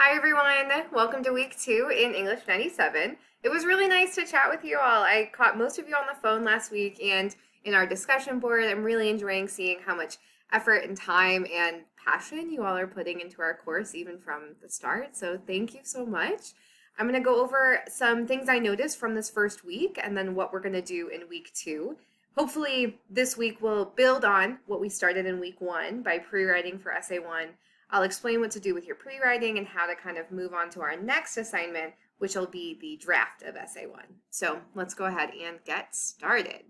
Hi everyone, welcome to week 2 in English 97. It was really nice to chat with you all. I caught most of you on the phone last week and in our discussion board. I'm really enjoying seeing how much effort and time and passion you all are putting into our course even from the start. So thank you so much. I'm going to go over some things I noticed from this first week and then what we're going to do in week 2. Hopefully this week will build on what we started in week 1 by pre-writing for Essay 1. I'll explain what to do with your pre-writing and how to kind of move on to our next assignment, which will be the draft of Essay 1. So let's go ahead and get started.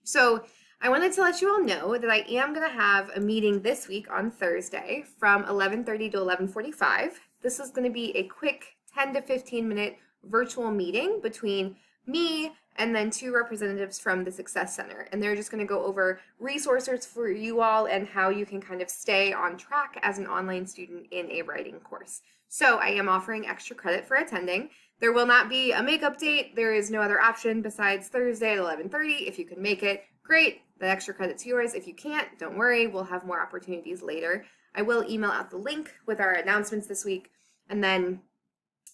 So I wanted to let you all know that I am going to have a meeting this week on Thursday from 11:30 to 11:45. This is going to be a quick 10 to 15 minute virtual meeting between me and then 2 representatives from the Success Center. And they're just going to go over resources for you all and how you can kind of stay on track as an online student in a writing course. So I am offering extra credit for attending. There will not be a makeup date. There is no other option besides Thursday at 11:30. If you can make it, great. The extra credit's yours. If you can't, don't worry. We'll have more opportunities later. I will email out the link with our announcements this week, and then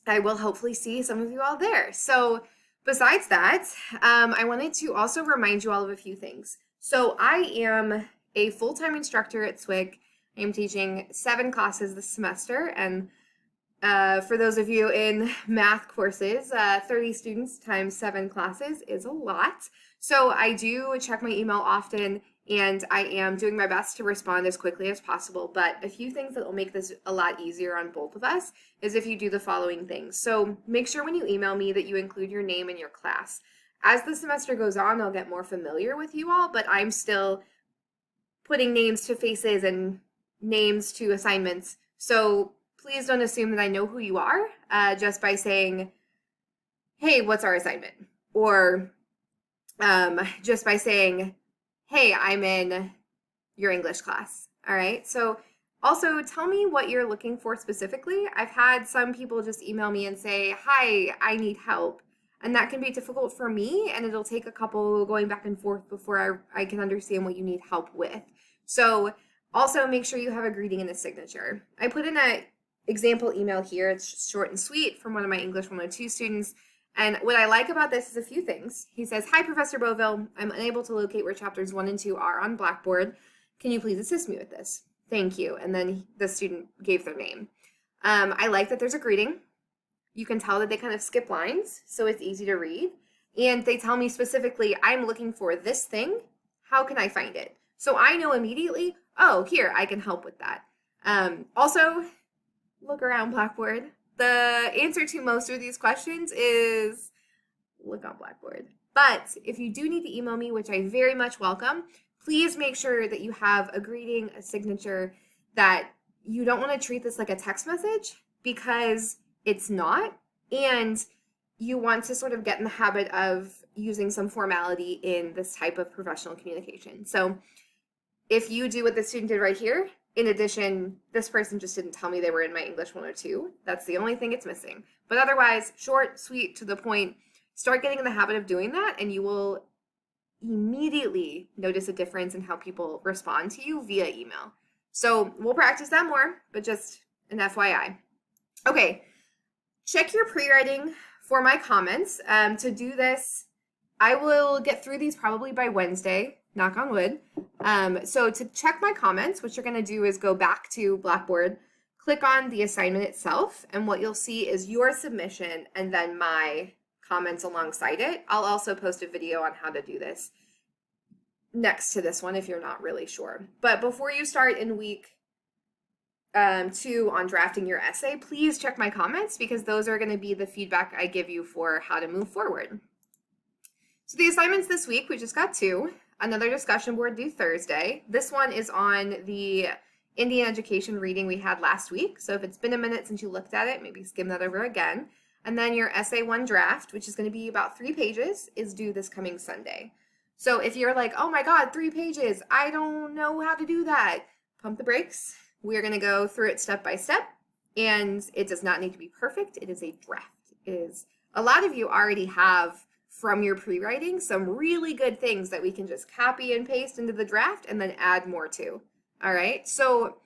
I will hopefully see some of you all there. So besides that, I wanted to also remind you all of a few things. So I am a full-time instructor at SWIC. I am teaching 7 classes this semester, and for those of you in math courses, 30 students times 7 classes is a lot. So I do check my email often, and I am doing my best to respond as quickly as possible. But a few things that will make this a lot easier on both of us is if you do the following things. So make sure when you email me that you include your name and your class. As the semester goes on, I'll get more familiar with you all, but I'm still putting names to faces and names to assignments. So please don't assume that I know who you are just by saying, hey, what's our assignment? Or just by saying, hey, I'm in your English class. All right. So also tell me what you're looking for specifically. I've had some people just email me and say, hi, I need help. And that can be difficult for me, and it'll take a couple going back and forth before I can understand what you need help with. So also make sure you have a greeting and a signature. I put in an example email here. It's just short and sweet from one of my English 102 students. And what I like about this is a few things. He says, hi, Professor Boville. I'm unable to locate where chapters 1 and 2 are on Blackboard. Can you please assist me with this? Thank you. And then the student gave their name. I like that there's a greeting. You can tell that they kind of skip lines, so it's easy to read. And they tell me specifically, I'm looking for this thing. How can I find it? So I know immediately, oh, here, I can help with that. Also, look around Blackboard. The answer to most of these questions is look on Blackboard. But if you do need to email me, which I very much welcome, please make sure that you have a greeting, a signature, that you don't want to treat this like a text message because it's not. And you want to sort of get in the habit of using some formality in this type of professional communication. So if you do what the student did right here, in addition, this person just didn't tell me they were in my English 102. That's the only thing it's missing. But otherwise, short, sweet, to the point. Start getting in the habit of doing that, and you will immediately notice a difference in how people respond to you via email. So we'll practice that more, but just an FYI. Okay, check your pre-writing for my comments. To do this, I will get through these probably by Wednesday, knock on wood. So to check my comments, what you're going to do is go back to Blackboard, click on the assignment itself, and what you'll see is your submission and then my comments alongside it. I'll also post a video on how to do this next to this one if you're not really sure. But before you start in week 2 on drafting your essay, please check my comments because those are going to be the feedback I give you for how to move forward. So the assignments this week, we just got 2. Another discussion board due Thursday. This one is on the Indian education reading we had last week. So if it's been a minute since you looked at it, maybe skim that over again. And then your essay 1 draft, which is going to be about 3 pages, is due this coming Sunday. So if you're like, oh my God, 3 pages, I don't know how to do that, pump the brakes. We're going to go through it step by step, and it does not need to be perfect. It is a draft. A lot of you already have from your pre-writing some really good things that we can just copy and paste into the draft and then add more to. All right, so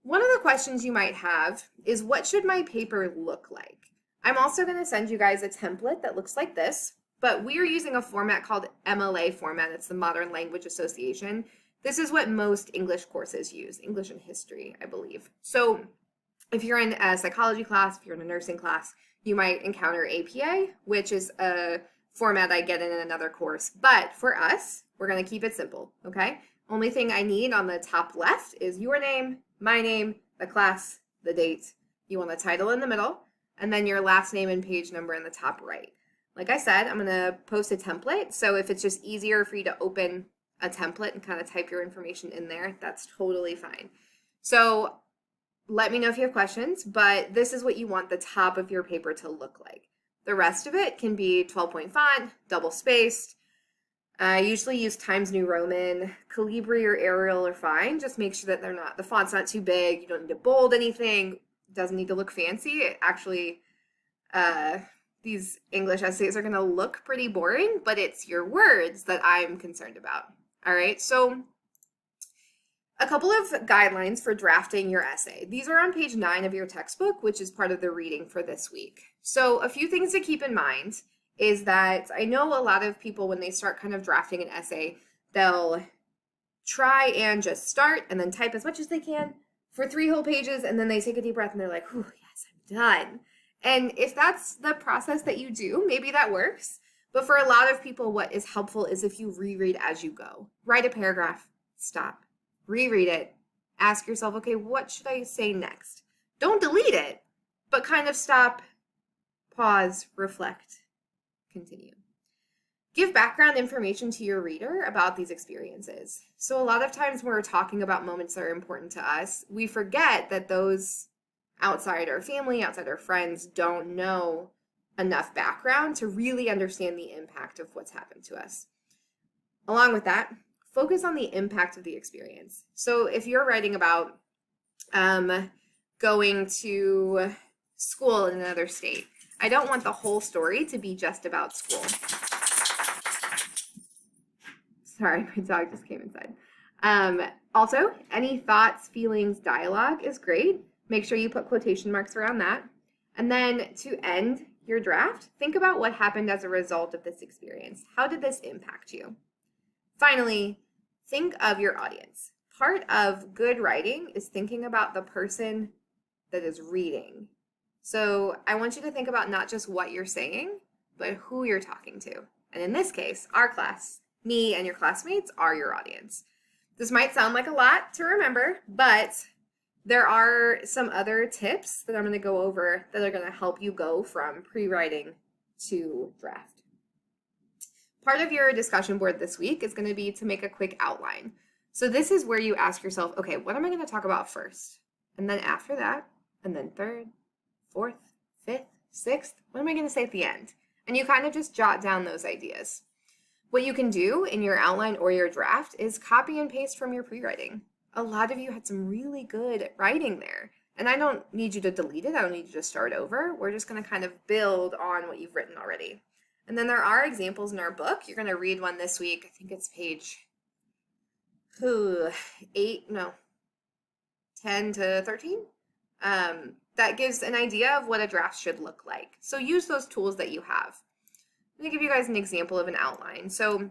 One of the questions you might have is, what should my paper look like? I'm also going to send you guys a template that looks like this, but we are using a format called MLA format. It's the Modern Language Association. This is what most English courses use, English and history, I believe. So if you're in a psychology class, if you're in a nursing class, you might encounter APA, which is a format I get in another course. But for us, we're going to keep it simple, okay? Only thing I need on the top left is your name, my name, the class, the date. You want the title in the middle, and then your last name and page number in the top right. Like I said, I'm going to post a template, so if it's just easier for you to open a template and kind of type your information in there, that's totally fine. So let me know if you have questions, but this is what you want the top of your paper to look like. The rest of it can be 12-point font, double spaced. I usually use Times New Roman. Calibri or Arial are fine. Just make sure that the font's not too big. You don't need to bold anything. It doesn't need to look fancy. It actually, these English essays are going to look pretty boring, but it's your words that I'm concerned about. All right, so a couple of guidelines for drafting your essay. These are on page 9 of your textbook, which is part of the reading for this week. So a few things to keep in mind is that I know a lot of people, when they start kind of drafting an essay, they'll try and just start and then type as much as they can for 3 whole pages, and then they take a deep breath and they're like, "Whew, yes, I'm done." And if that's the process that you do, maybe that works. But for a lot of people, what is helpful is if you reread as you go. Write a paragraph, stop, reread it, ask yourself, okay, what should I say next? Don't delete it, but kind of stop, pause, reflect, continue. Give background information to your reader about these experiences. So a lot of times when we're talking about moments that are important to us, we forget that those outside our family, outside our friends, don't know enough background to really understand the impact of what's happened to us. Along with that, focus on the impact of the experience. So if you're writing about going to school in another state, I don't want the whole story to be just about school. Sorry, my dog just came inside. Also, any thoughts, feelings, dialogue is great. Make sure you put quotation marks around that. And then to end your draft, think about what happened as a result of this experience. How did this impact you? Finally, think of your audience. Part of good writing is thinking about the person that is reading. So I want you to think about not just what you're saying, but who you're talking to. And in this case, our class, me and your classmates are your audience. This might sound like a lot to remember, but there are some other tips that I'm going to go over that are going to help you go from pre-writing to draft. Part of your discussion board this week is going to be to make a quick outline. So this is where you ask yourself, okay, what am I going to talk about first? And then after that, and then third, fourth, fifth, sixth, what am I going to say at the end? And you kind of just jot down those ideas. What you can do in your outline or your draft is copy and paste from your pre-writing. A lot of you had some really good writing there. And I don't need you to delete it. I don't need you to start over. We're just going to kind of build on what you've written already. And then there are examples in our book. You're going to read one this week. I think it's page 10 to 13. That gives an idea of what a draft should look like. So use those tools that you have. Let me give you guys an example of an outline. So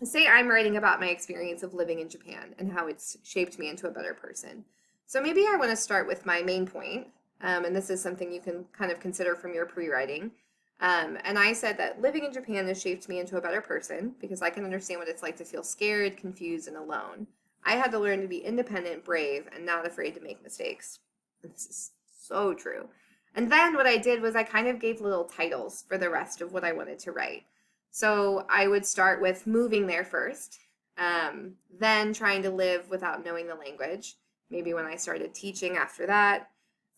say I'm writing about my experience of living in Japan and how it's shaped me into a better person. So maybe I want to start with my main point, and this is something you can kind of consider from your pre-writing. And I said that living in Japan has shaped me into a better person because I can understand what it's like to feel scared, confused, and alone. I had to learn to be independent, brave, and not afraid to make mistakes. And this is so true. And then what I did was I kind of gave little titles for the rest of what I wanted to write. So I would start with moving there first, then trying to live without knowing the language, maybe when I started teaching after that,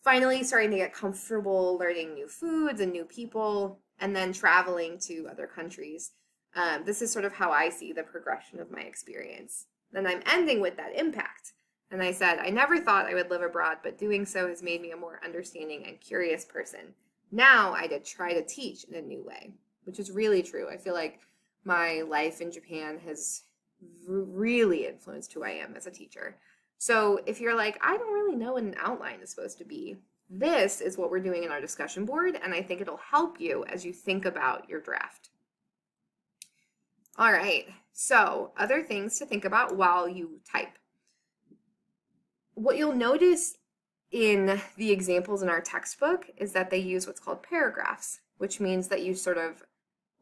finally starting to get comfortable learning new foods and new people, and then traveling to other countries. This is sort of how I see the progression of my experience. Then I'm ending with that impact. And I said, I never thought I would live abroad, but doing so has made me a more understanding and curious person. Now I did try to teach in a new way, which is really true. I feel like my life in Japan has really influenced who I am as a teacher. So if you're like, I don't really know what an outline is supposed to be, this is what we're doing in our discussion board, and I think it'll help you as you think about your draft. All right, so other things to think about while you type. What you'll notice in the examples in our textbook is that they use what's called paragraphs, which means that you sort of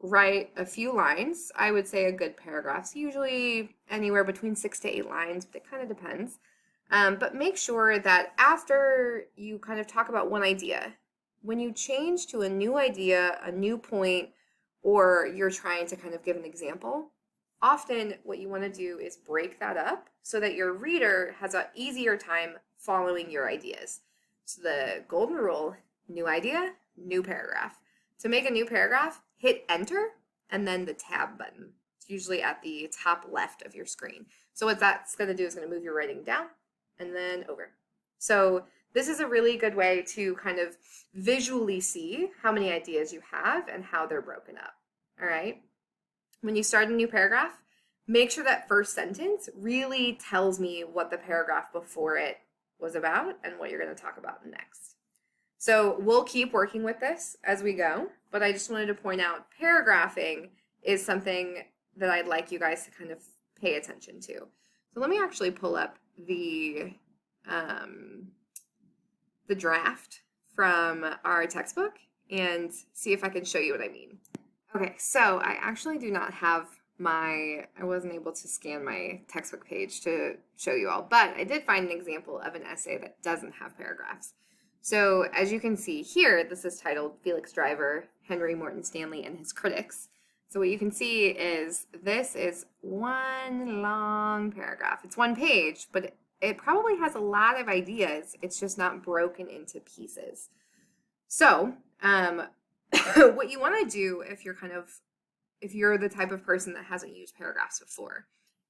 write a few lines. I would say a good paragraph's usually anywhere between 6 to 8 lines, but it kind of depends. But make sure that after you kind of talk about one idea, when you change to a new idea, a new point, or you're trying to kind of give an example, often what you want to do is break that up so that your reader has an easier time following your ideas. So the golden rule, new idea, new paragraph. To make a new paragraph, hit enter and then the tab button. It's usually at the top left of your screen. So what that's going to do is going to move your writing down and then over. So this is a really good way to kind of visually see how many ideas you have and how they're broken up. All right. When you start a new paragraph, make sure that first sentence really tells me what the paragraph before it was about and what you're going to talk about next. So we'll keep working with this as we go, but I just wanted to point out paragraphing is something that I'd like you guys to kind of pay attention to. So let me actually pull up the draft from our textbook and see if I can show you what I mean. Okay, so I actually do not have I wasn't able to scan my textbook page to show you all, but I did find an example of an essay that doesn't have paragraphs. So as you can see here, this is titled Felix Driver, Henry Morton Stanley and His Critics. So what you can see is this is one long paragraph. It's one page, but it probably has a lot of ideas. It's just not broken into pieces. So what you want to do if you're the type of person that hasn't used paragraphs before,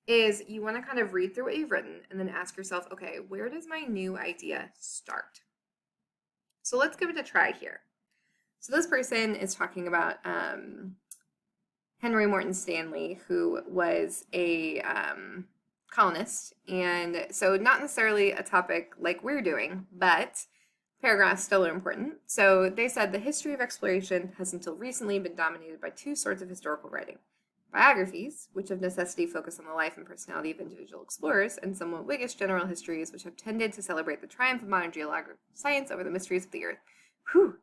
is you want to kind of read through what you've written and then ask yourself, okay, where does my new idea start? So let's give it a try here. So this person is talking about Henry Morton Stanley, who was a colonist, and so not necessarily a topic like we're doing, but paragraphs still are important. So they said the history of exploration has until recently been dominated by two sorts of historical writing. Biographies, which of necessity focus on the life and personality of individual explorers, and somewhat Whiggish general histories, which have tended to celebrate the triumph of modern geological science over the mysteries of the earth. Whew!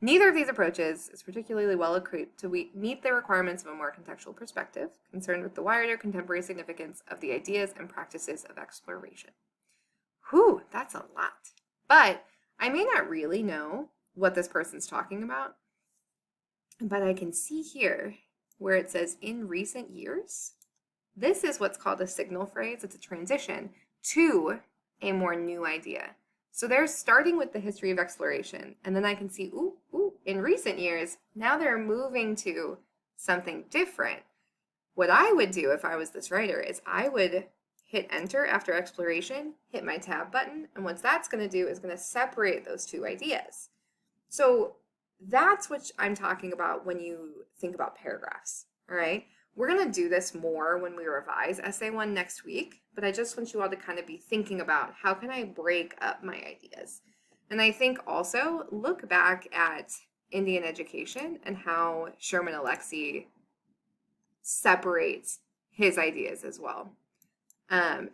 Neither of these approaches is particularly well equipped to meet the requirements of a more contextual perspective, concerned with the wider contemporary significance of the ideas and practices of exploration. Whew, that's a lot. But I may not really know what this person's talking about, but I can see here where it says in recent years. This is what's called a signal phrase. It's a transition to a more new idea. So they're starting with the history of exploration, and then I can see, in recent years, now they're moving to something different. What I would do if I was this writer is I would hit enter after exploration, hit my tab button, and what that's going to do is going to separate those two ideas. So that's what I'm talking about when you think about paragraphs, all right? We're going to do this more when we revise Essay 1 next week, but I just want you all to kind of be thinking about how can I break up my ideas? And I think also look back at Indian education and how Sherman Alexie separates his ideas as well.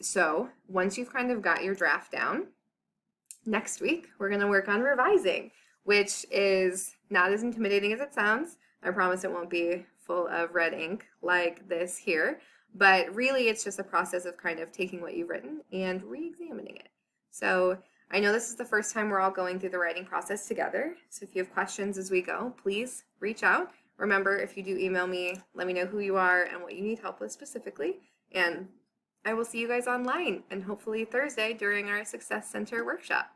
So once you've kind of got your draft down, next week we're going to work on revising, which is not as intimidating as it sounds. I promise it won't be full of red ink like this here, but really it's just a process of kind of taking what you've written and re-examining it. So I know this is the first time we're all going through the writing process together, so if you have questions as we go, please reach out. Remember, if you do email me, let me know who you are and what you need help with specifically, and I will see you guys online and hopefully Thursday during our Success Center workshop.